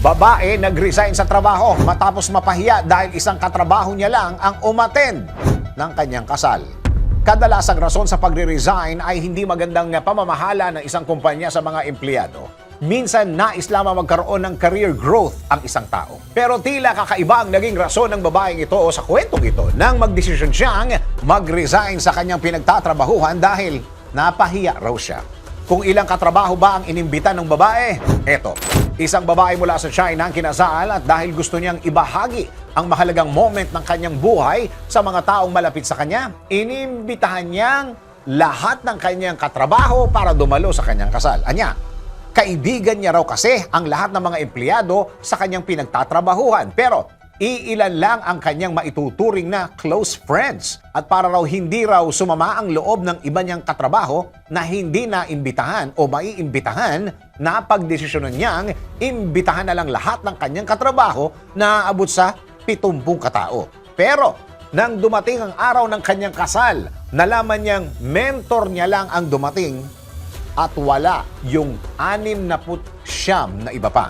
Babae nag-resign sa trabaho matapos mapahiya dahil isang katrabaho niya lang ang umattend ng kanyang kasal. Kadalasang rason sa pagre-resign ay hindi magandang pamamahala ng isang kumpanya sa mga empleyado. Minsan nais lamang magkaroon ng career growth ang isang tao. Pero tila kakaiba ang naging rason ng babaeng ito o sa kwentong ito nang magdesisyon siyang mag-resign sa kanyang pinagtatrabahuhan dahil napahiya raw siya. Kung ilang katrabaho ba ang inimbita ng babae? Eto, isang babae mula sa China ang kinasal at dahil gusto niyang ibahagi ang mahalagang moment ng kanyang buhay sa mga taong malapit sa kanya, inimbitahan niyang lahat ng kanyang katrabaho para dumalo sa kanyang kasal. Anya, kaibigan niya raw kasi ang lahat ng mga empleyado sa kanyang pinagtatrabahuhan. Pero iilan lang ang kanyang maituturing na close friends. At para raw hindi raw sumama ang loob ng iba niyang katrabaho na hindi na imbitahan o maiimbitahan, napagdesisyonan niyang imbitahan na lang lahat ng kanyang katrabaho na abot sa 70 katao. Pero nang dumating ang araw ng kanyang kasal, nalaman niyang mentor niya lang ang dumating at wala yung 69 na iba pa.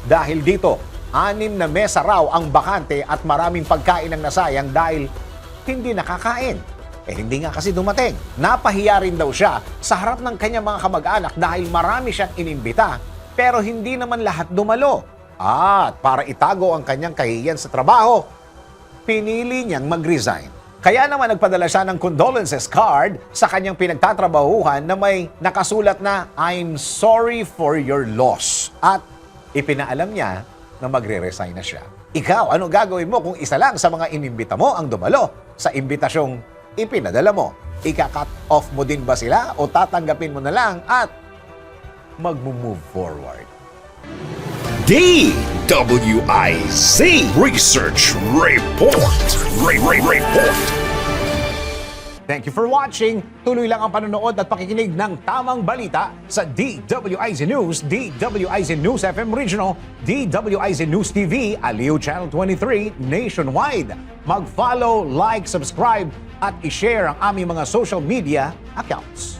Dahil dito, 6 na mesa raw ang bakante at maraming pagkain ang nasayang dahil hindi nakakain. Hindi nga kasi dumating. Napahiya rin daw siya sa harap ng kanyang mga kamag-anak dahil marami siyang inimbita pero hindi naman lahat dumalo. At para itago ang kanyang kahihiyan sa trabaho, pinili niyang mag-resign. Kaya naman nagpadala siya ng condolences card sa kanyang pinagtatrabahuhan na may nakasulat na "I'm sorry for your loss." At ipinaalam niya na magre-resign na siya. Ikaw, ano gagawin mo kung isa lang sa mga inimbita mo ang dumalo sa imbitasyong ipinadala mo? Ika-cut off mo din ba sila o tatanggapin mo na lang at mag-move forward? DWIZ Research Report. Report. Thank you for watching. Tuloy lang ang panonood at pakikinig ng tamang balita sa DWIZ News, DWIZ News FM Regional, DWIZ News TV, Aliw Channel 23, nationwide. Mag-follow, like, subscribe at i-share ang aming mga social media accounts.